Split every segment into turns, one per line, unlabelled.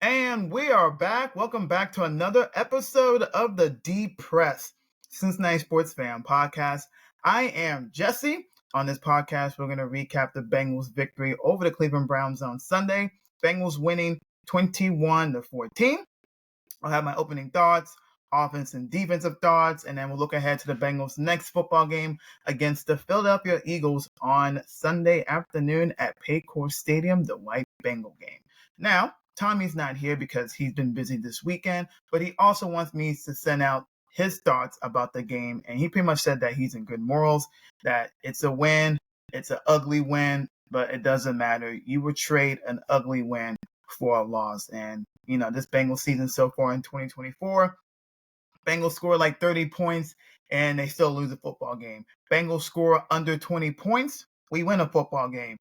And we are back. Welcome back to another episode of the Depressed Cincinnati Sports Fan Podcast. I am Jesse. On this podcast, we're going to recap the Bengals' victory over the Cleveland Browns on Sunday. Bengals winning 21-14. I'll have my opening thoughts, offense and defensive thoughts, and then we'll look ahead to the Bengals' next football game against the Philadelphia Eagles on Sunday afternoon at Paycor Stadium, the White Bengal game. Now, Tommy's not here because he's been busy this weekend, but he also wants me to send out his thoughts about the game, and he pretty much said that he's in good morals, that it's a win, it's an ugly win, but it doesn't matter. You would trade an ugly win for a loss, and this Bengals season so far in 2024, Bengals score like 30 points, and they still lose a football game. Bengals score under 20 points, we win a football game.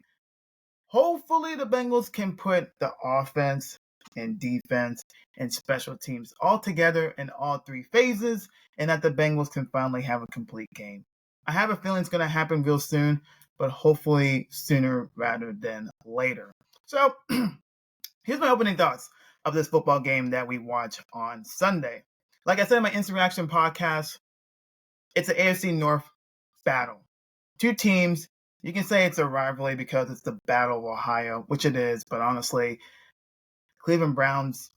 Hopefully the Bengals can put the offense and defense and special teams all together in all three phases, and that the Bengals can finally have a complete game. I have a feeling it's going to happen real soon, but hopefully sooner rather than later. So here's my opening thoughts of this football game that we watch on Sunday. Like I said in my Instant Reaction podcast, it's an AFC North battle. Two teams. You can say it's a rivalry because it's the Battle of Ohio, which it is, but honestly, Cleveland Browns,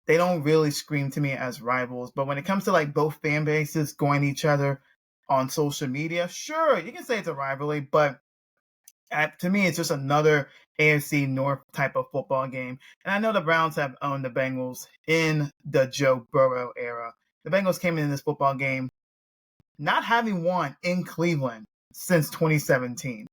they don't really scream to me as rivals. But when it comes to like both fan bases going at each other on social media, sure, you can say it's a rivalry, but to me, it's just another AFC North type of football game. And I know the Browns have owned the Bengals in the Joe Burrow era. The Bengals came in this football game not having won in Cleveland since 2017.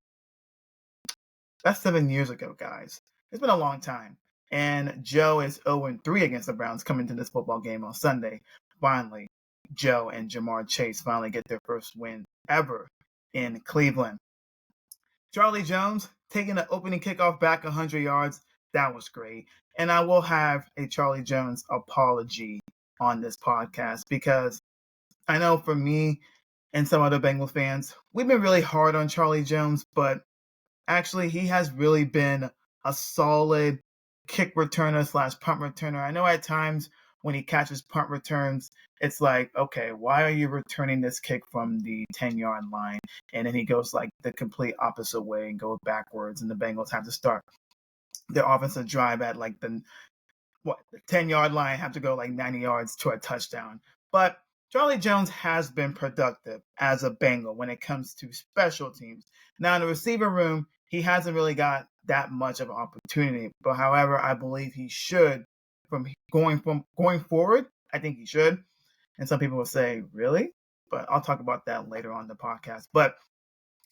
That's 7 years ago, guys. It's been a long time. And Joe is 0-3 against the Browns coming to this football game on Sunday. Finally, Joe and Jamar Chase finally get their first win ever in Cleveland. Charlie Jones taking the opening kickoff back 100 yards. That was great. And I will have a Charlie Jones apology on this podcast because I know for me and some other Bengals fans, we've been really hard on Charlie Jones, but actually, he has really been a solid kick returner / punt returner. I know at times when he catches punt returns, it's like, okay, why are you returning this kick from the 10-yard line? And then he goes like the complete opposite way and goes backwards, and the Bengals have to start their offensive drive at like the 10-yard line, have to go like 90 yards to a touchdown. But Charlie Jones has been productive as a Bengal when it comes to special teams. Now, in the receiver room, he hasn't really got that much of an opportunity. But however, I believe he should from going forward. I think he should. And some people will say, really? But I'll talk about that later on in the podcast. But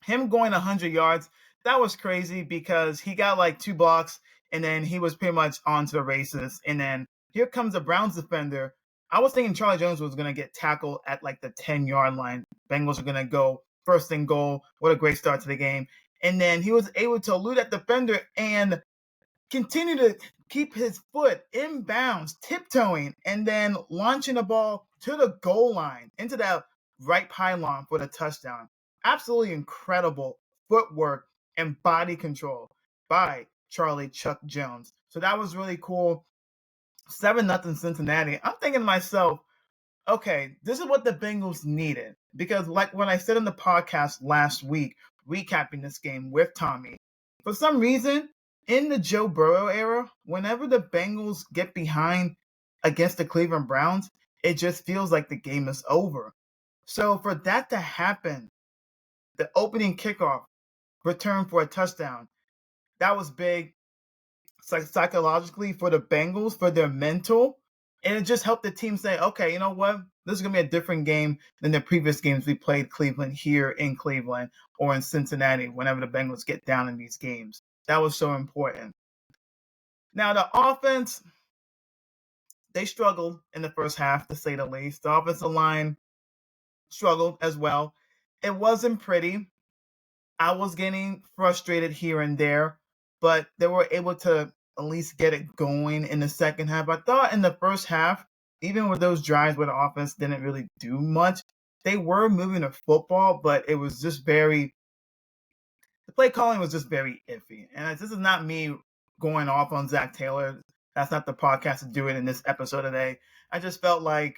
him going 100 yards, that was crazy because he got like 2 blocks and then he was pretty much on to the races. And then here comes a Browns defender. I was thinking Charlie Jones was going to get tackled at like the 10-yard line. Bengals are going to go first and goal. What a great start to the game. And then he was able to elude that defender and continue to keep his foot inbounds, tiptoeing, and then launching the ball to the goal line into that right pylon for the touchdown. Absolutely incredible footwork and body control by Charlie Chuck Jones. So that was really cool. 7-0 Cincinnati. I'm thinking to myself, okay, this is what the Bengals needed. Because like when I said in the podcast last week, recapping this game with Tommy, for some reason, in the Joe Burrow era, whenever the Bengals get behind against the Cleveland Browns, it just feels like the game is over. So for that to happen, the opening kickoff, return for a touchdown, that was big psychologically for the Bengals, for their mental. And it just helped the team say, okay, you know what? This is going to be a different game than the previous games we played Cleveland here in Cleveland or in Cincinnati whenever the Bengals get down in these games. That was so important. Now, the offense, they struggled in the first half, to say the least. The offensive line struggled as well. It wasn't pretty. I was getting frustrated here and there, but they were able to at least get it going in the second half. I thought in the first half, even with those drives where the offense didn't really do much, they were moving the football, but it was just the play calling was just very iffy. And this is not me going off on Zach Taylor. That's not the podcast to do it in this episode today. I just felt like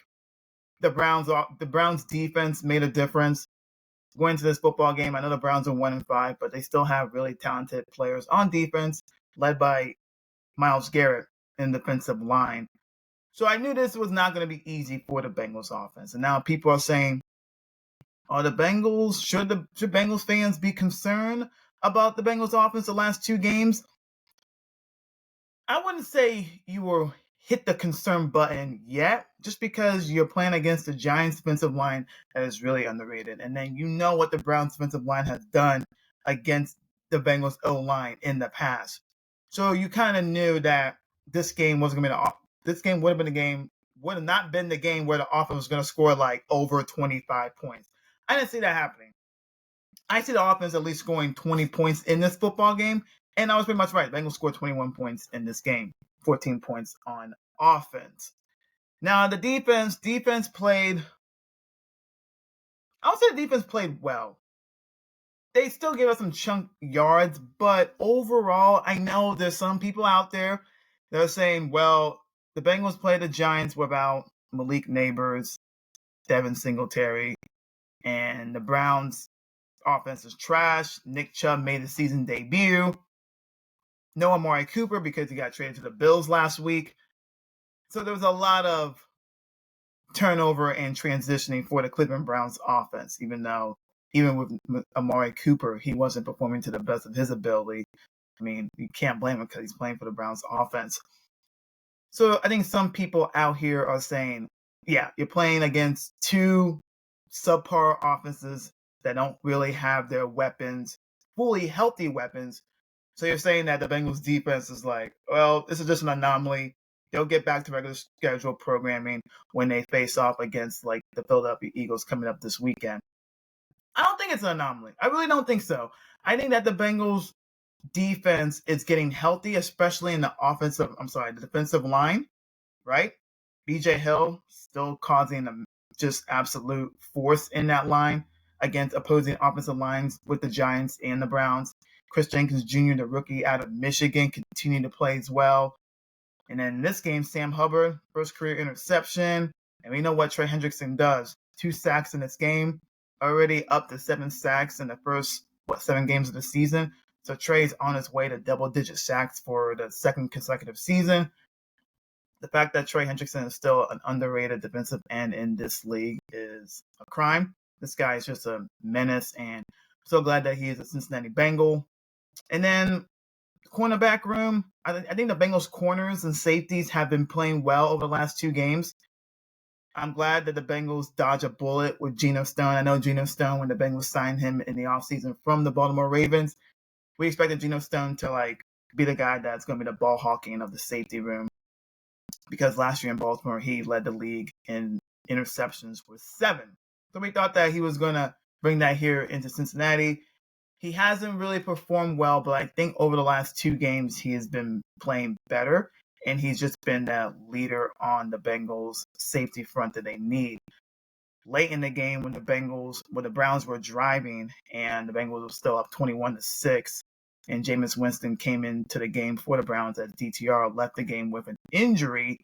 the Browns defense made a difference going into this football game. I know the Browns are 1-5, but they still have really talented players on defense, led by Myles Garrett in the defensive line. So I knew this was not going to be easy for the Bengals offense. And now people are saying, are the Bengals, should Bengals fans be concerned about the Bengals offense the last two games? I wouldn't say you will hit the concern button yet, just because you're playing against the Giants defensive line that is really underrated. And then you know what the Browns defensive line has done against the Bengals O-line in the past. So you kind of knew that this game wasn't going to be this game would have not been the game where the offense was going to score like over 25 points. I didn't see that happening. I see the offense at least scoring 20 points in this football game, and I was pretty much right. The Bengals scored 21 points in this game, 14 points on offense. Now, the defense played, I would say the defense played well. They still gave us some chunk yards, but overall, I know there's some people out there that are saying, well, the Bengals played the Giants without Malik Neighbors, Devin Singletary, and the Browns offense is trash. Nick Chubb made his season debut. No Amari Cooper because he got traded to the Bills last week. So there was a lot of turnover and transitioning for the Cleveland Browns offense, even with Amari Cooper, he wasn't performing to the best of his ability. I mean, you can't blame him because he's playing for the Browns offense. So I think some people out here are saying, yeah, you're playing against two subpar offenses that don't really have their weapons, fully healthy weapons. So you're saying that the Bengals defense is like, well, this is just an anomaly. They'll get back to regular schedule programming when they face off against like the Philadelphia Eagles coming up this weekend. I don't think it's an anomaly. I really don't think so. I think that the Bengals defense is getting healthy, especially in the defensive line, right? BJ Hill still causing just absolute force in that line against opposing offensive lines with the Giants and the Browns. Chris Jenkins Jr., the rookie out of Michigan, continued to play as well. And then in this game, Sam Hubbard, first career interception. And we know what Trey Hendrickson does. 2 sacks in this game, already up to 7 sacks in the first, 7 games of the season. So Trey's on his way to double-digit sacks for the second consecutive season. The fact that Trey Hendrickson is still an underrated defensive end in this league is a crime. This guy is just a menace, and I'm so glad that he is a Cincinnati Bengal. And then cornerback room, I think the Bengals corners and safeties have been playing well over the last 2 games. I'm glad that the Bengals dodged a bullet with Geno Stone. I know Geno Stone, when the Bengals signed him in the offseason from the Baltimore Ravens, we expected Geno Stone to be the guy that's going to be the ball hawking of the safety room. Because last year in Baltimore, he led the league in interceptions with 7. So we thought that he was going to bring that here into Cincinnati. He hasn't really performed well, but I think over the last 2 games, he has been playing better. And he's just been that leader on the Bengals safety front that they need. Late in the game when the Browns were driving and the Bengals were still up 21-6, and Jameis Winston came into the game for the Browns as DTR left the game with an injury.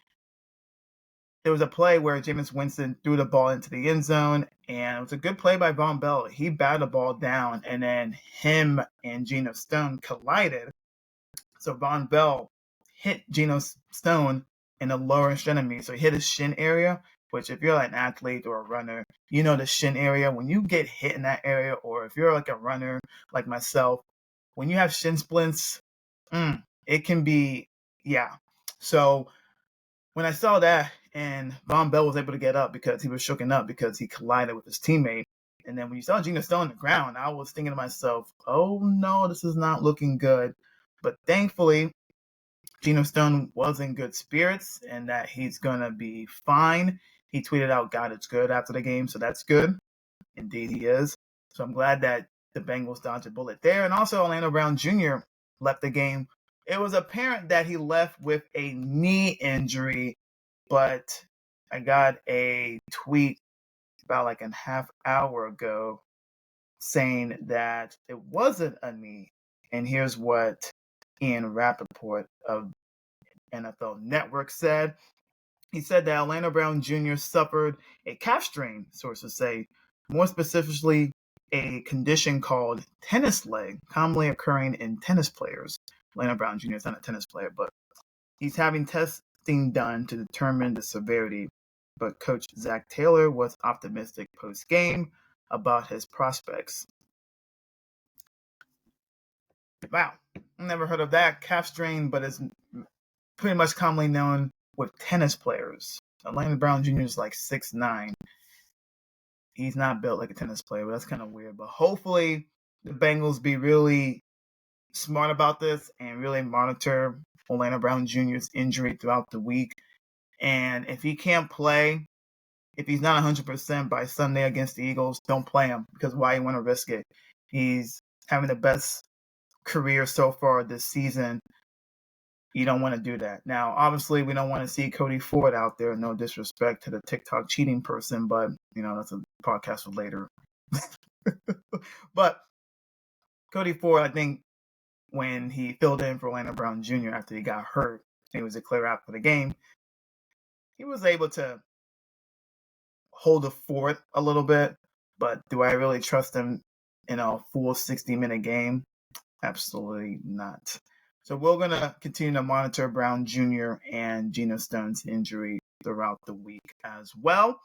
There was a play where Jameis Winston threw the ball into the end zone, and it was a good play by Von Bell. He batted the ball down, and then him and Geno Stone collided. So Von Bell hit Geno Stone in the lower extremity. So he hit his shin area, which if you're like an athlete or a runner, you know the shin area. When you get hit in that area, or if you're like a runner like myself, when you have shin splints, it can be, yeah. So when I saw that and Von Bell was able to get up because he was shooken up because he collided with his teammate, and then when you saw Geno Stone on the ground, I was thinking to myself, oh no, this is not looking good. But thankfully, Geno Stone was in good spirits and that he's going to be fine. He tweeted out, God, it's good after the game, so that's good. Indeed, he is. So I'm glad that the Bengals dodged a bullet there. And also, Orlando Brown Jr. left the game. It was apparent that he left with a knee injury, but I got a tweet about like a half hour ago saying that it wasn't a knee. And here's what Ian Rappaport of NFL Network said. He said that Orlando Brown Jr. suffered a calf strain, sources say, more specifically a condition called tennis leg, commonly occurring in tennis players. Orlando Brown Jr. is not a tennis player, but he's having testing done to determine the severity. But Coach Zach Taylor was optimistic post-game about his prospects. Wow, never heard of that calf strain, but it's pretty much commonly known with tennis players. Orlando Brown Jr. is like 6'9". He's not built like a tennis player, but that's kind of weird. But hopefully the Bengals be really smart about this and really monitor Orlando Brown Jr.'s injury throughout the week. And if he can't play, if he's not 100% by Sunday against the Eagles, don't play him, because why you want to risk it? He's having the best career so far this season. You don't want to do that. Now, obviously, we don't want to see Cody Ford out there. No disrespect to the TikTok cheating person, but, that's a podcast for later. But Cody Ford, I think, when he filled in for Orlando Brown Jr. after he got hurt, and he was declared out for the game, he was able to hold the fort a little bit. But do I really trust him in a full 60-minute game? Absolutely not. So we're going to continue to monitor Brown Jr. and Geno Stone's injury throughout the week as well.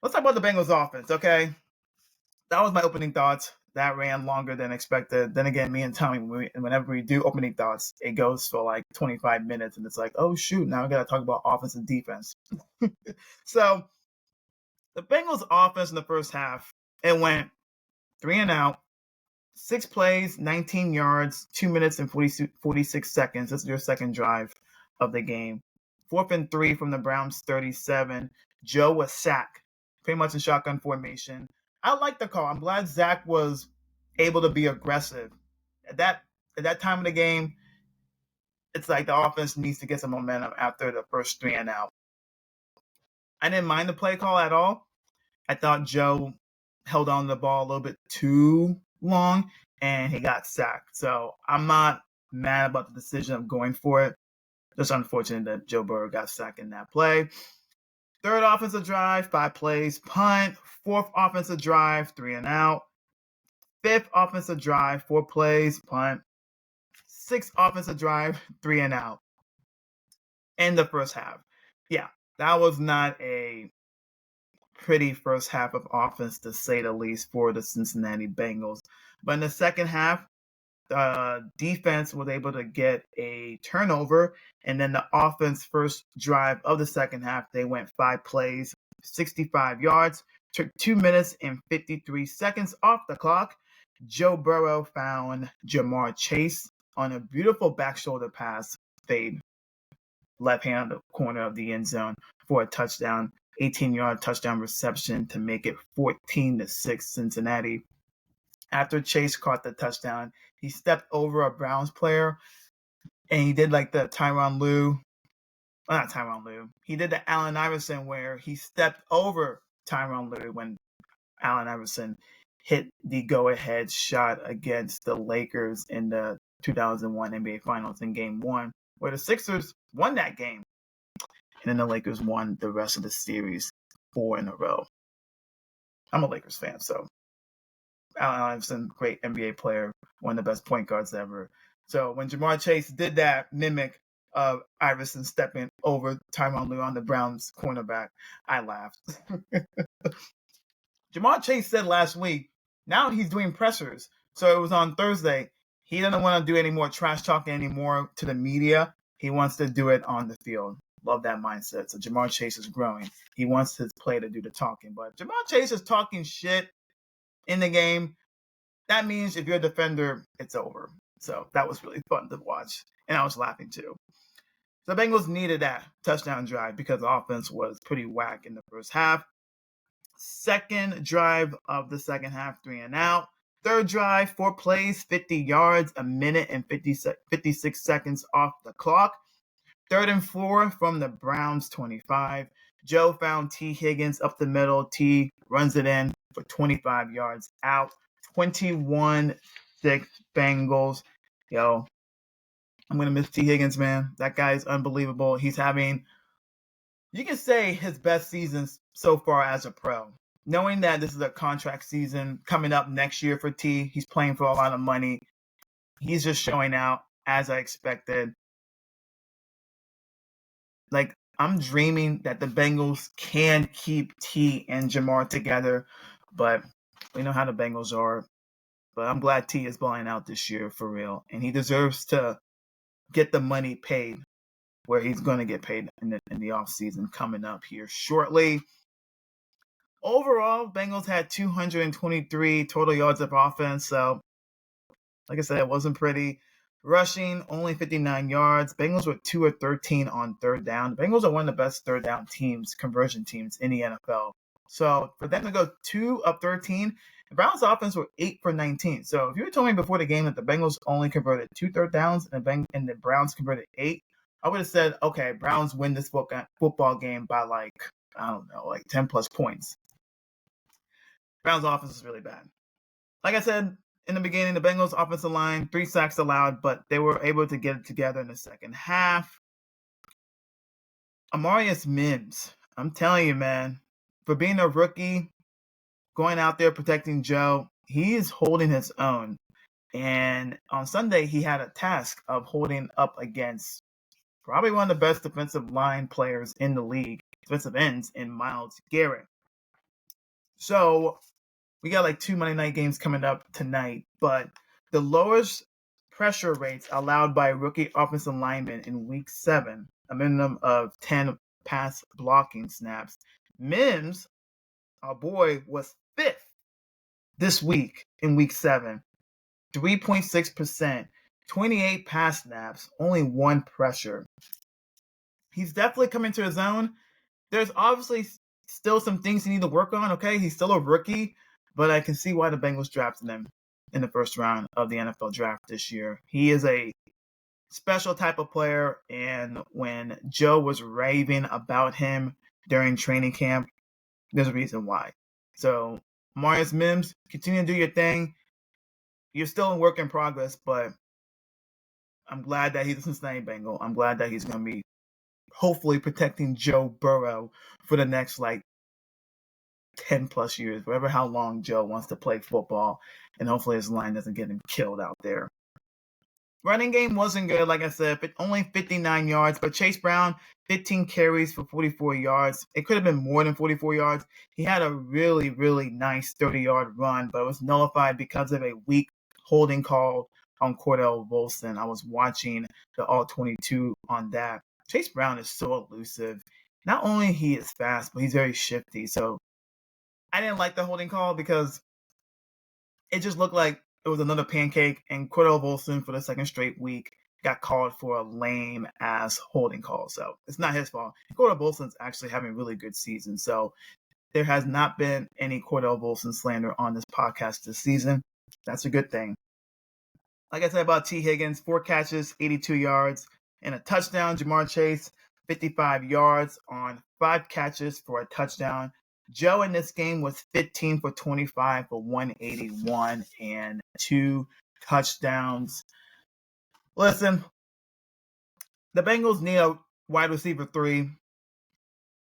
Let's talk about the Bengals offense, okay? That was my opening thoughts. That ran longer than expected. Then again, me and Tommy, whenever we do opening thoughts, it goes for like 25 minutes, and it's like, oh, shoot, now we got to talk about offense and defense. So the Bengals offense in the first half, it went 3 and out, 6 plays, 19 yards, 2 minutes and 46 seconds. This is your second drive of the game. 4th and 3 from the Browns 37. Joe was sacked, pretty much in shotgun formation. I like the call. I'm glad Zach was able to be aggressive. At that time of the game, it's like the offense needs to get some momentum after the first 3 and out. I didn't mind the play call at all. I thought Joe held on to the ball a little bit too long, and he got sacked. So I'm not mad about the decision of going for it. Just unfortunate that Joe Burrow got sacked in that play. Third offensive drive, 5 plays, punt. Fourth offensive drive, 3 and out. Fifth offensive drive, 4 plays, punt. Sixth offensive drive, 3 and out. In the first half. Yeah, that was not a pretty first half of offense, to say the least, for the Cincinnati Bengals. But in the second half, the defense was able to get a turnover, and then the offense first drive of the second half, they went 5 plays, 65 yards, took 2 minutes and 53 seconds off the clock. Joe Burrow found Jamar Chase on a beautiful back shoulder pass fade, left hand of the corner of the end zone for a touchdown, 18-yard touchdown reception to make it 14-6 Cincinnati. After Chase caught the touchdown, he stepped over a Browns player, and he did like the Tyronn Lue. Well, not Tyronn Lue. He did the Allen Iverson, where he stepped over Tyronn Lue when Allen Iverson hit the go-ahead shot against the Lakers in the 2001 NBA Finals in Game 1, where the Sixers won that game. And then the Lakers won the rest of the series 4 in a row. I'm a Lakers fan, so Allen Iverson, great NBA player, one of the best point guards ever. So when Jamar Chase did that mimic of Iverson stepping over Tyronn Lue on the Browns cornerback, I laughed. Jamar Chase said last week, now he's doing pressers. So it was on Thursday. He doesn't want to do any more trash talking anymore to the media. He wants to do it on the field. Love that mindset. So Jamar Chase is growing. He wants his play to do the talking. But Jamar Chase is talking shit in the game. That means if you're a defender, it's over. So that was really fun to watch. And I was laughing too. The Bengals needed that touchdown drive because the offense was pretty whack in the first half. Second drive of the second half, 3 and out. Third drive, 4 plays, 50 yards, 1 minute and 56 seconds off the clock. 3rd and 4 from the Browns 25. Joe found T. Higgins up the middle. T runs it in for 25 yards out. 21-6 Bengals. I'm going to miss T. Higgins, man. That guy is unbelievable. He's having, you can say, his best season so far as a pro. Knowing that this is a contract season coming up next year for T, he's playing for a lot of money. He's just showing out as I expected. Like, I'm dreaming that the Bengals can keep T and Jamar together, but we know how the Bengals are. But I'm glad T is balling out this year for real, and he deserves to get the money paid where he's going to get paid in the offseason coming up here shortly. Overall, Bengals had 223 total yards of offense, so like I said, it wasn't pretty. Rushing, only 59 yards. Bengals were 2 of 13 on third down. The Bengals are one of the best third down teams, conversion teams in the NFL. So for them to go 2 of 13, the Browns offense were 8 for 19. So if you were telling me before the game that the Bengals only converted 2 third downs and the Browns converted 8, I would have said, okay, Browns win this football game by like 10 plus points. Browns offense is really bad. Like I said, in the beginning, the Bengals offensive line, 3 sacks allowed, but they were able to get it together in the second half. Amarius Mims, I'm telling you, man, for being a rookie, going out there protecting Joe, he is holding his own. And on Sunday, he had a task of holding up against probably one of the best defensive line players in the league, defensive ends, in Myles Garrett. So we got like 2 Monday night games coming up tonight, but the lowest pressure rates allowed by rookie offensive linemen in week 7, a minimum of 10 pass blocking snaps. Mims, our boy, was 5th this week in week 7, 3.6%, 28 pass snaps, only 1 pressure. He's definitely coming to his own. There's obviously still some things he need to work on, okay? He's still a rookie, but I can see why the Bengals drafted him in the first round of the NFL draft this year. He is a special type of player, and when Joe was raving about him during training camp, there's a reason why. So, Marius Mims, continue to do your thing. You're still in work in progress, but I'm glad that he's a Cincinnati Bengal. I'm glad that he's going to be hopefully protecting Joe Burrow for the next 10 plus years, whatever how long Joe wants to play football, and hopefully his line doesn't get him killed out there. Running game wasn't good, like I said, but only 59 yards, but Chase Brown, 15 carries for 44 yards. It could have been more than 44 yards. He had a really, really nice 30-yard run, but it was nullified because of a weak holding call on Cordell Volson. I was watching the All-22 on that. Chase Brown is so elusive. Not only he is fast, but he's very shifty. So I didn't like the holding call because it just looked like it was another pancake, and Cordell Volson for the second straight week got called for a lame-ass holding call. So it's not his fault. Cordell Volson's actually having a really good season. So there has not been any Cordell Volson slander on this podcast this season. That's a good thing. Like I said about T. Higgins, 4 catches, 82 yards, and a touchdown. Jamar Chase, 55 yards on 5 catches for a touchdown. Joe in this game was 15 for 25 for 181 and 2 touchdowns. Listen, the Bengals need a wide receiver 3.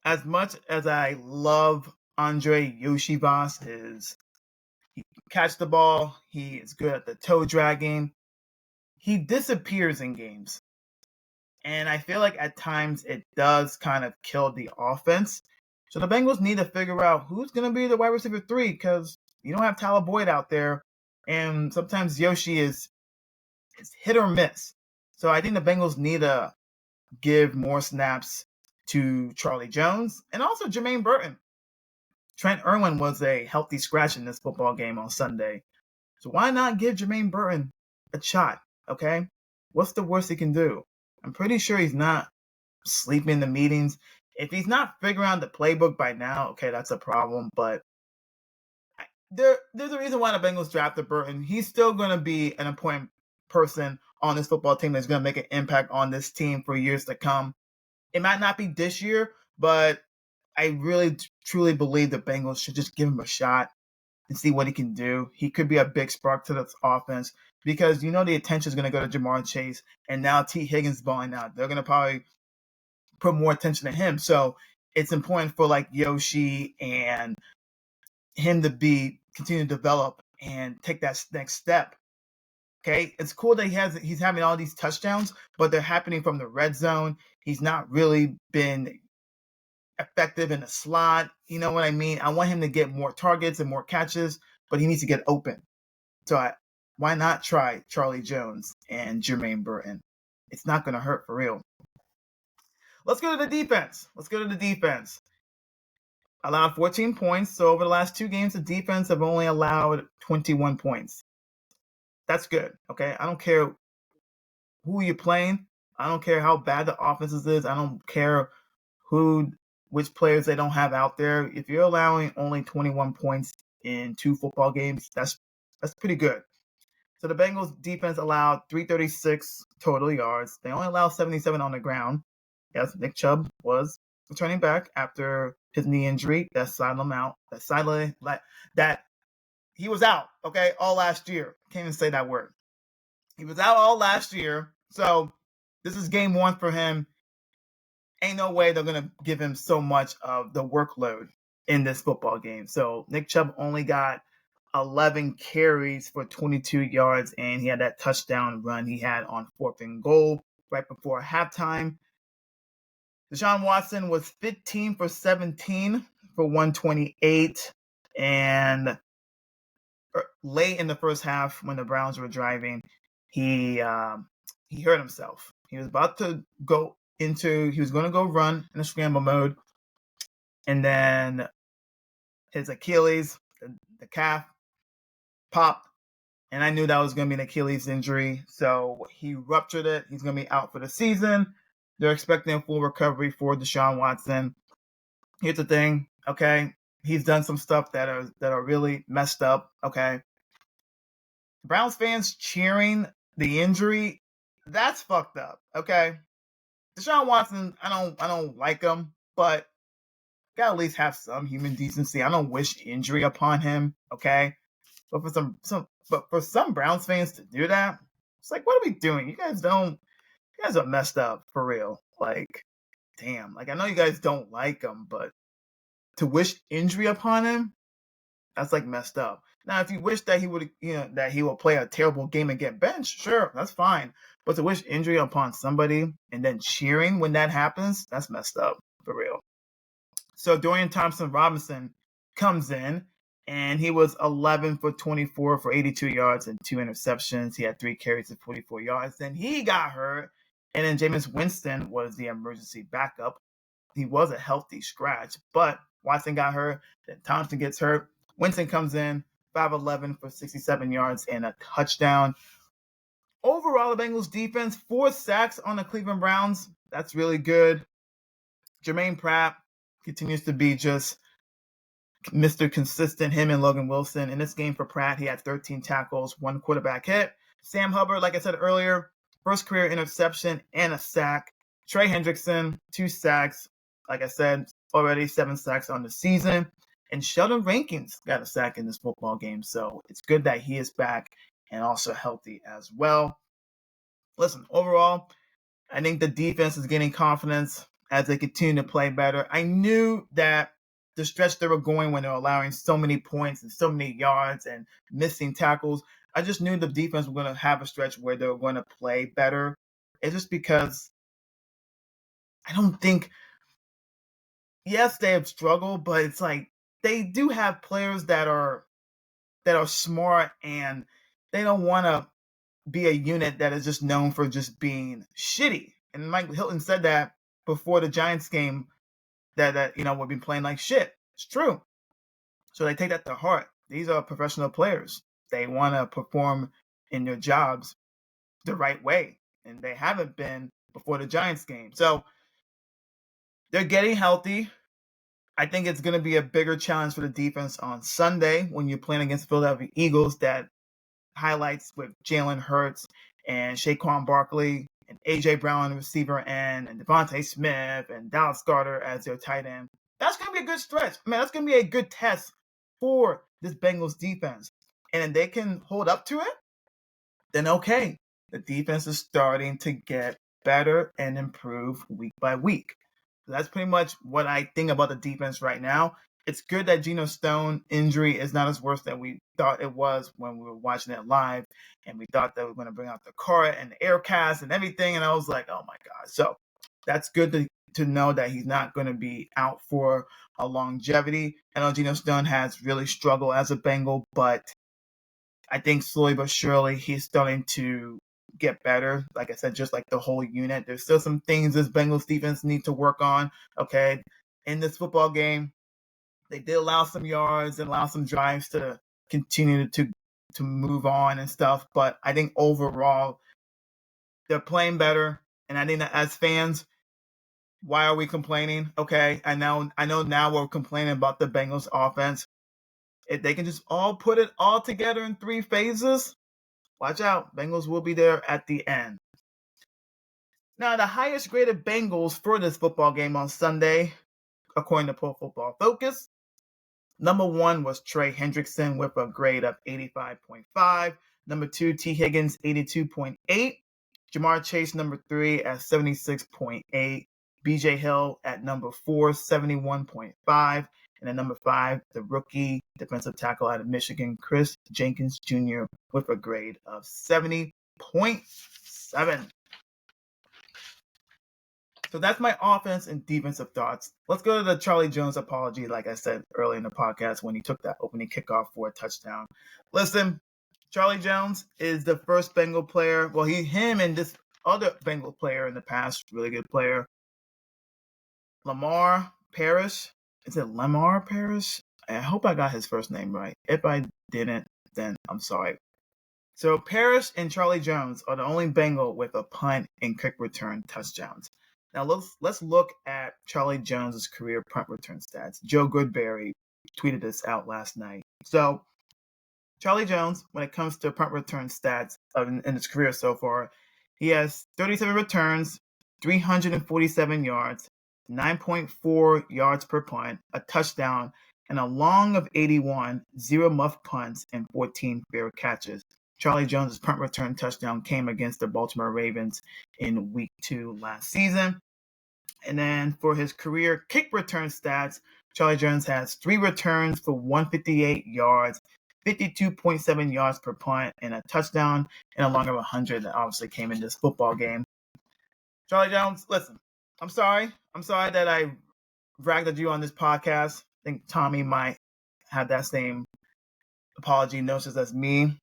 As much as I love Andre Yoshivas, he can catch the ball, he is good at the toe dragging, he disappears in games. And I feel like at times it does kind of kill the offense. So the Bengals need to figure out who's going to be the wide receiver 3, because you don't have Tyler Boyd out there. And sometimes Yoshi is hit or miss. So I think the Bengals need to give more snaps to Charlie Jones and also Jermaine Burton. Trent Irwin was a healthy scratch in this football game on Sunday. So why not give Jermaine Burton a shot, okay? What's the worst he can do? I'm pretty sure he's not sleeping in the meetings. If he's not figuring out the playbook by now, okay, that's a problem. But there's a reason why the Bengals drafted Burton. He's still going to be an important person on this football team that's going to make an impact on this team for years to come. It might not be this year, but I really, truly believe the Bengals should just give him a shot and see what he can do. He could be a big spark to this offense. because the attention is going to go to Jamar Chase, and now T. Higgins balling out. They're going to probably put more attention to him. So it's important for like Yoshi and him to continue to develop and take that next step. Okay, it's cool that he's having all these touchdowns, but they're happening from the red zone. He's not really been effective in the slot. You know what I mean? I want him to get more targets and more catches, but he needs to get open. So why not try Charlie Jones and Jermaine Burton? It's not going to hurt for real. Let's go to the defense. Allowed 14 points. So over the last 2 games, the defense have only allowed 21 points. That's good. Okay. I don't care who you're playing. I don't care how bad the offense is. I don't care which players they don't have out there. If you're allowing only 21 points in 2 football games, that's pretty good. So the Bengals defense allowed 336 total yards. They only allowed 77 on the ground. Yes, Nick Chubb was returning back after his knee injury that sidelined him out. That he was out, okay, all last year. Can't even say that word. He was out all last year. So this is game 1 for him. Ain't no way they're going to give him so much of the workload in this football game. So Nick Chubb only got 11 carries for 22 yards, and he had that touchdown run he had on 4th and goal right before halftime. Deshaun Watson was 15 for 17 for 128, and late in the first half when the Browns were driving, he hurt himself. He was about to go run in a scramble mode, and then his Achilles, the calf, popped, and I knew that was going to be an Achilles injury, so he ruptured it. He's going to be out for the season. They're expecting a full recovery for Deshaun Watson. Here's the thing, okay? He's done some stuff that are really messed up, okay? Browns fans cheering the injury, that's fucked up, okay? Deshaun Watson, I don't like him, but gotta at least have some human decency. I don't wish injury upon him, okay? But for some Browns fans to do that, it's like, what are we doing? You guys are messed up for real. Like, damn. Like, I know you guys don't like him, but to wish injury upon him, that's like messed up. Now, if you wish that he would, that he will play a terrible game and get benched, sure, that's fine. But to wish injury upon somebody and then cheering when that happens, that's messed up for real. So Dorian Thompson-Robinson comes in, and he was 11 for 24 for 82 yards and 2 interceptions. He had 3 carries and 44 yards. Then he got hurt, and then Jameis Winston was the emergency backup. He was a healthy scratch, but Watson got hurt. Then Thompson gets hurt. Winston comes in, 5'11 for 67 yards and a touchdown. Overall, the Bengals defense, 4 sacks on the Cleveland Browns. That's really good. Jermaine Pratt continues to be just Mr. Consistent, him and Logan Wilson. In this game for Pratt, he had 13 tackles, 1 quarterback hit. Sam Hubbard, like I said earlier, first career interception and a sack. Trey Hendrickson, 2 sacks. Like I said, already 7 sacks on the season. And Sheldon Rankins got a sack in this football game. So it's good that he is back and also healthy as well. Listen, overall, I think the defense is getting confidence as they continue to play better. I knew that the stretch they were going when they were allowing so many points and so many yards and missing tackles, I just knew the defense was going to have a stretch where they were going to play better. It's just because I don't think, yes, they have struggled, but it's like they do have players that are smart, and they don't want to be a unit that is just known for just being shitty. And Mike Hilton said that before the Giants game, that we've been playing like shit. It's true. So they take that to heart. These are professional players. They want to perform in their jobs the right way, and they haven't been before the Giants game. So they're getting healthy. I think it's going to be a bigger challenge for the defense on Sunday when you're playing against Philadelphia Eagles that highlights with Jalen Hurts and Saquon Barkley and A.J. Brown on the receiver end and Devontae Smith and Dallas Goedert as their tight end. That's going to be a good stretch. That's going to be a good test for this Bengals defense. And if they can hold up to it, then okay, the defense is starting to get better and improve week by week. That's pretty much what I think about the defense right now. It's good that Geno Stone injury is not as worse than we thought it was when we were watching it live, and we thought that we were going to bring out the car and the air cast and everything, and I was like, oh my god. So that's good to know that he's not going to be out for a longevity. I know Geno Stone has really struggled as a Bengal, but I think slowly but surely he's starting to get better. Like I said, just like the whole unit, there's still some things this Bengals defense need to work on. Okay, in this football game, they did allow some yards and allow some drives to continue to move on and stuff. But I think overall, they're playing better. And I think that as fans, why are we complaining? Okay, I know now we're complaining about the Bengals offense. If they can just all put it all together in 3 phases, watch out. Bengals will be there at the end. Now, the highest graded Bengals for this football game on Sunday, according to Pro Football Focus, number 1 was Trey Hendrickson with a grade of 85.5. Number 2, T. Higgins, 82.8. Jamar Chase, number 3, at 76.8. BJ Hill at number 4, 71.5. And at number 5, the rookie defensive tackle out of Michigan, Chris Jenkins Jr., with a grade of 70.7. So that's my offense and defensive thoughts. Let's go to the Charlie Jones apology, like I said earlier in the podcast when he took that opening kickoff for a touchdown. Listen, Charlie Jones is the first Bengal player. Well, him and this other Bengal player in the past, really good player, Lamar Parrish. Is it Lamar Parrish? I hope I got his first name right. If I didn't, then I'm sorry. So Parrish and Charlie Jones are the only Bengal with a punt and kick return touchdowns. Now let's look at Charlie Jones' career punt return stats. Joe Goodberry tweeted this out last night. So Charlie Jones, when it comes to punt return stats in his career so far, he has 37 returns, 347 yards, 9.4 yards per punt, a touchdown, and a long of 81, 0 muff punts, and 14 fair catches. Charlie Jones' punt return touchdown came against the Baltimore Ravens in Week 2 last season. And then for his career kick return stats, Charlie Jones has 3 returns for 158 yards, 52.7 yards per punt, and a touchdown, and a long of 100 that obviously came in this football game. Charlie Jones, listen, I'm sorry. I'm sorry that I ragged at you on this podcast. I think Tommy might have that same apology notice as me.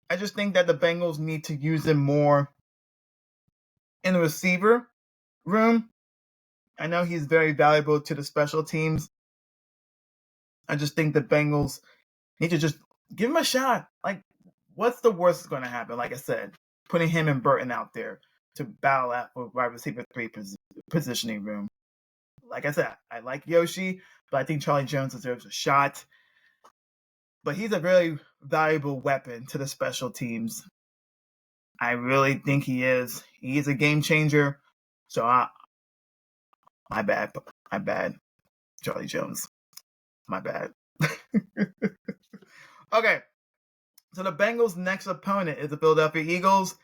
I just think that the Bengals need to use him more in the receiver room. I know he's very valuable to the special teams. I just think the Bengals need to just give him a shot. Like, what's the worst that's going to happen? Like I said, putting him and Burton out there to battle out for wide receiver 3 positioning room. Like I said, I like Yoshi, but I think Charlie Jones deserves a shot. But he's a very valuable weapon to the special teams. I really think he is. He is a game changer. So, my bad, Charlie Jones. My bad. Okay, so the Bengals' next opponent is the Philadelphia Eagles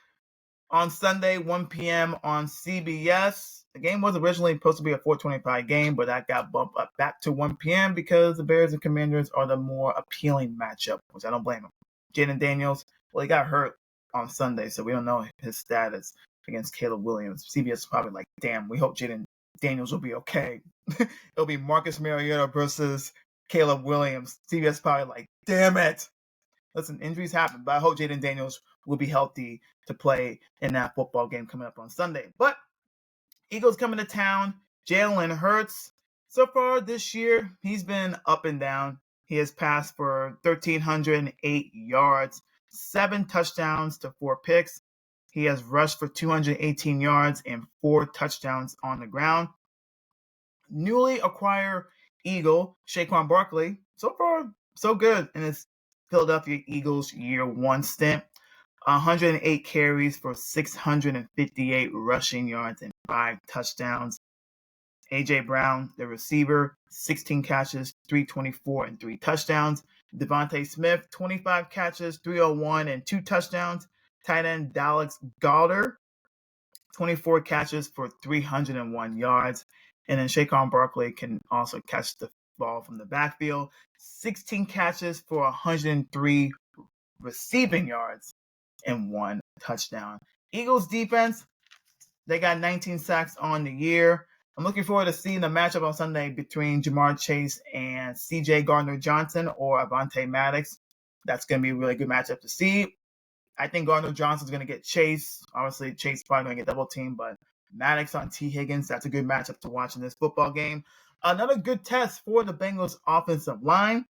on Sunday, 1 p.m. on CBS. The game was originally supposed to be a 4:25 game, but that got bumped up back to 1 p.m. because the Bears and Commanders are the more appealing matchup, which I don't blame him. Jaden Daniels, well, he got hurt on Sunday, so we don't know his status against Caleb Williams. CBS is probably like, damn, we hope Jaden Daniels will be okay. It'll be Marcus Mariota versus Caleb Williams. CBS is probably like, damn it. Listen, injuries happen, but I hope Jaden Daniels will be healthy to play in that football game coming up on Sunday. But Eagles coming to town. Jalen Hurts. So far this year, he's been up and down. He has passed for 1,308 yards, 7 touchdowns to 4 picks. He has rushed for 218 yards and 4 touchdowns on the ground. Newly acquired Eagle, Saquon Barkley. So far, so good in his Philadelphia Eagles year 1 stint. 108 carries for 658 rushing yards and 5 touchdowns. A.J. Brown, the receiver, 16 catches, 324 and 3 touchdowns. Devontae Smith, 25 catches, 301 and 2 touchdowns. Tight end Dallas Goddard, 24 catches for 301 yards. And then Saquon Barkley can also catch the ball from the backfield. 16 catches for 103 receiving yards and 1 touchdown. Eagles defense, they got 19 sacks on the year. I'm looking forward to seeing the matchup on Sunday between Jamar Chase and C.J. Gardner-Johnson or Avonte Maddox. That's going to be a really good matchup to see. I think Gardner-Johnson's going to get Chase. Obviously, Chase is probably going to get double teamed, but Maddox on T. Higgins, that's a good matchup to watch in this football game. Another good test for the Bengals offensive line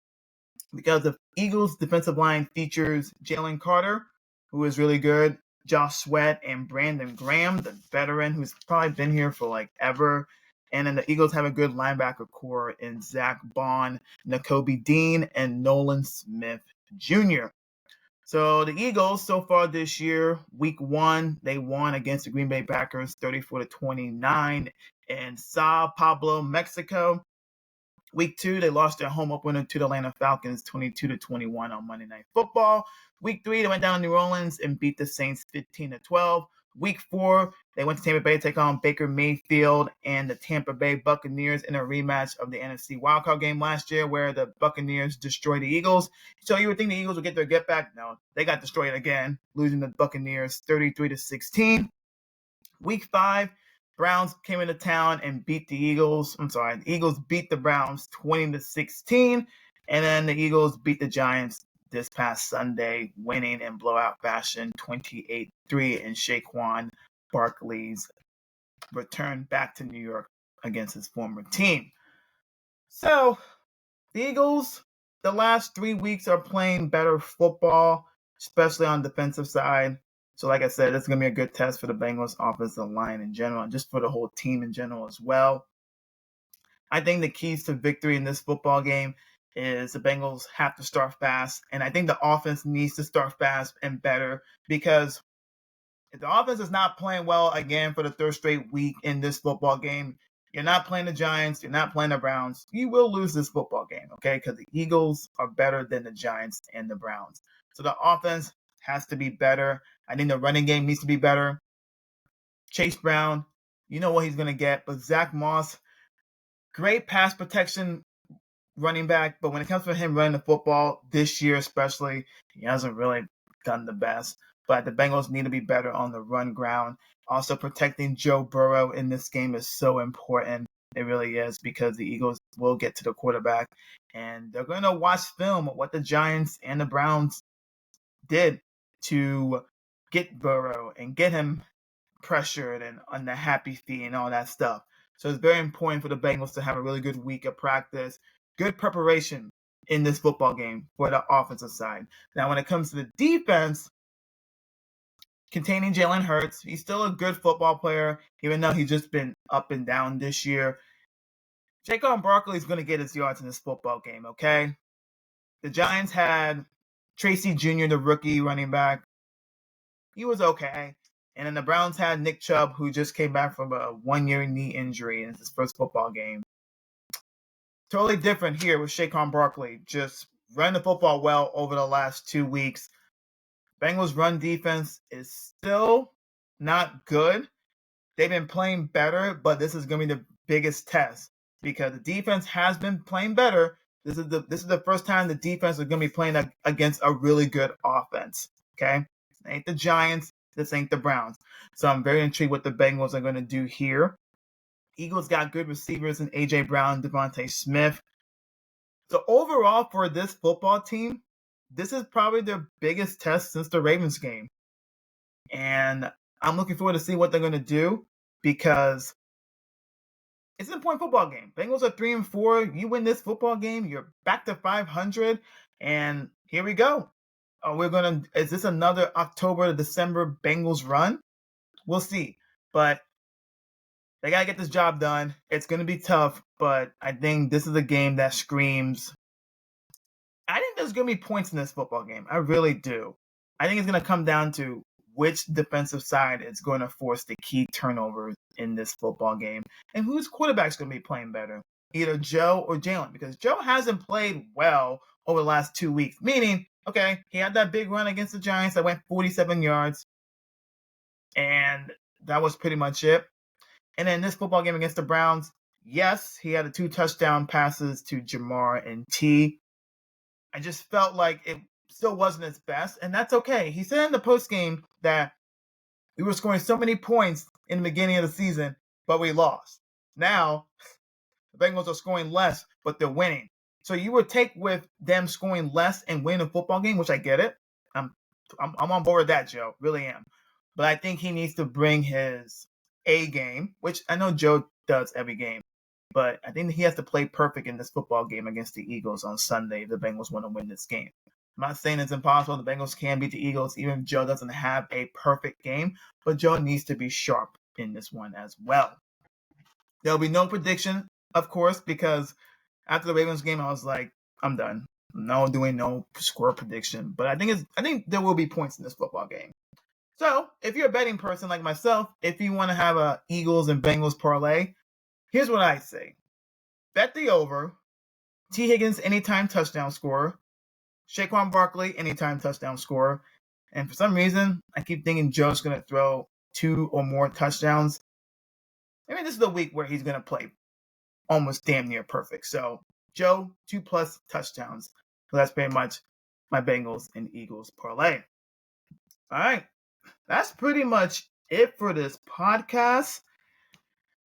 because the Eagles defensive line features Jalen Carter, who is really good, Josh Sweat, and Brandon Graham, the veteran who's probably been here for like ever. And then the Eagles have a good linebacker core in Zach Bond, Nakobe Dean, and Nolan Smith Jr. So the Eagles so far this year, week 1, they won against the Green Bay Packers 34-29 in Sao Paulo, Mexico. Week 2, they lost their home opener to the Atlanta Falcons 22-21 on Monday Night Football. Week 3, they went down to New Orleans and beat the Saints 15-12. Week 4, they went to Tampa Bay to take on Baker Mayfield and the Tampa Bay Buccaneers in a rematch of the NFC wildcard game last year where the Buccaneers destroyed the Eagles. So you would think the Eagles would get their get back. No, they got destroyed again, losing the Buccaneers 33-16. Week 5, Browns came into town and beat the Eagles. The Eagles beat the Browns 20-16. And then the Eagles beat the Giants this past Sunday, winning in blowout fashion 28-3 in Saquon Barkley's return back to New York against his former team. So the Eagles, the last 3 weeks are playing better football, especially on the defensive side. So like I said, it's going to be a good test for the Bengals offensive line in general and just for the whole team in general as well. I think the keys to victory in this football game is the Bengals have to start fast. And I think the offense needs to start fast and better because if the offense is not playing well again for the third straight week in this football game, you're not playing the Giants, you're not playing the Browns, you will lose this football game, okay? Because the Eagles are better than the Giants and the Browns. So the offense has to be better. I think the running game needs to be better. Chase Brown, you know what he's going to get. But Zach Moss, great pass protection running back. But when it comes to him running the football this year especially, he hasn't really done the best. But the Bengals need to be better on the run ground. Also, protecting Joe Burrow in this game is so important. It really is because the Eagles will get to the quarterback. And they're going to watch film of what the Giants and the Browns did to get Burrow and get him pressured and on the happy feet and all that stuff. So it's very important for the Bengals to have a really good week of practice, good preparation in this football game for the offensive side. Now, when it comes to the defense, containing Jalen Hurts, he's still a good football player, even though he's just been up and down this year. Saquon Barkley is going to get his yards in this football game, okay? The Giants had Tracy Jr., the rookie running back. He was okay. And then the Browns had Nick Chubb, who just came back from a 1-year knee injury in his first football game. Totally different here with Saquon Barkley, just running the football well over the last 2 weeks. Bengals run defense is still not good. They've been playing better, but this is going to be the biggest test because the defense has been playing better. This is the first time the defense is going to be playing against a really good offense. Okay, this ain't the Giants. This ain't the Browns. So I'm very intrigued what the Bengals are going to do here. Eagles got good receivers in A.J. Brown, Devontae Smith. So overall for this football team, this is probably their biggest test since the Ravens game. And I'm looking forward to see what they're going to do because it's an important football game. Bengals are 3-4. You win this football game, you're back to 500. And here we go. Is this another October to December Bengals run? We'll see. But they got to get this job done. It's going to be tough, but I think this is a game that screams. I think there's going to be points in this football game. I really do. I think it's going to come down to which defensive side is going to force the key turnovers in this football game and whose quarterback's going to be playing better, either Joe or Jalen, because Joe hasn't played well over the last 2 weeks. Meaning, okay, he had that big run against the Giants that went 47 yards, and that was pretty much it. And then this football game against the Browns, yes, he had the 2 touchdown passes to Jamar and T. I just felt like it still wasn't his best, and that's okay. He said in the postgame that we were scoring so many points in the beginning of the season, but we lost. Now, the Bengals are scoring less, but they're winning. So you would take with them scoring less and winning a football game, which I get it. I'm on board with that, Joe. Really am. But I think he needs to bring his A game, which I know Joe does every game. But I think he has to play perfect in this football game against the Eagles on Sunday if the Bengals want to win this game. I'm not saying it's impossible. The Bengals can beat the Eagles even if Joe doesn't have a perfect game. But Joe needs to be sharp in this one as well. There'll be no prediction, of course, because after the Ravens game, I was like, I'm done. No doing no score prediction. But I think there will be points in this football game. So if you're a betting person like myself, if you want to have a Eagles and Bengals parlay, here's what I say. Bet the over. T. Higgins, anytime touchdown scorer. Saquon Barkley, anytime touchdown scorer. And for some reason, I keep thinking Joe's going to throw 2 or more touchdowns. Maybe this is the week where he's going to play almost damn near perfect. So, Joe, 2+ touchdowns. So that's pretty much my Bengals and Eagles parlay. All right. That's pretty much it for this podcast.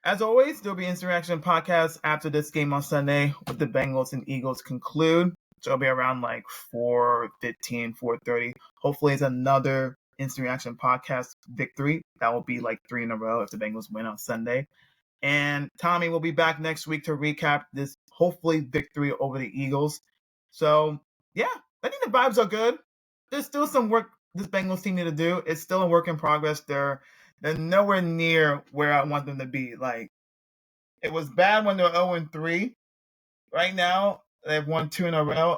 As always, there'll be Instant Reaction podcasts after this game on Sunday with the Bengals and Eagles conclude. So it'll be around like 4:15, 4:30. Hopefully it's another Instant Reaction podcast victory. That will be like 3 in a row if the Bengals win on Sunday. And Tommy will be back next week to recap this hopefully victory over the Eagles. So yeah, I think the vibes are good. There's still some work this Bengals team need to do. It's still a work in progress. They're nowhere near where I want them to be. Like, it was bad when they were 0-3. Right now, they've won 2 in a row.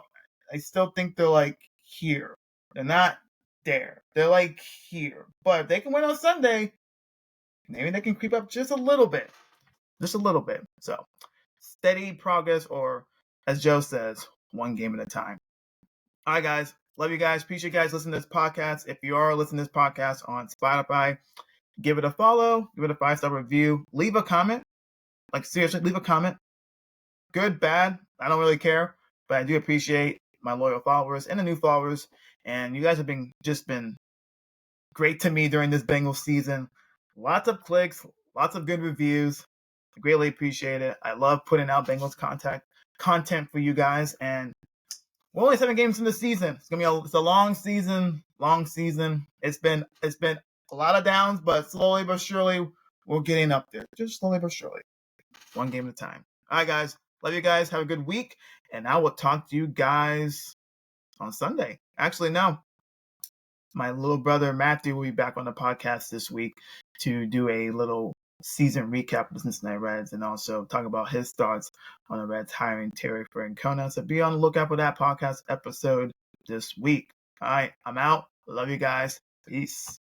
I still think they're like here. They're not there. They're like here. But if they can win on Sunday, maybe they can creep up just a little bit. Just a little bit. So, steady progress, or as Joe says, one game at a time. All right, guys. Love you guys. Appreciate you guys listening to this podcast. If you are listening to this podcast on Spotify, give it a follow. Give it a 5-star review. Leave a comment. Like, seriously, leave a comment. Good, bad, I don't really care. But I do appreciate my loyal followers and the new followers. And you guys have been great to me during this Bengals season. Lots of clicks, lots of good reviews. I greatly appreciate it. I love putting out Bengals content for you guys. And we're only 7 games in the season. It's a long season. It's been a lot of downs, but slowly but surely we're getting up there. Just slowly but surely. One game at a time. All right, guys. Love you guys. Have a good week. And I will talk to you guys on Sunday. Actually, no. My little brother Matthew will be back on the podcast this week to do a little season recap of the Cincinnati Reds and also talk about his thoughts on the Reds hiring Terry Francona. So be on the lookout for that podcast episode this week. All right, I'm out. Love you guys. Peace.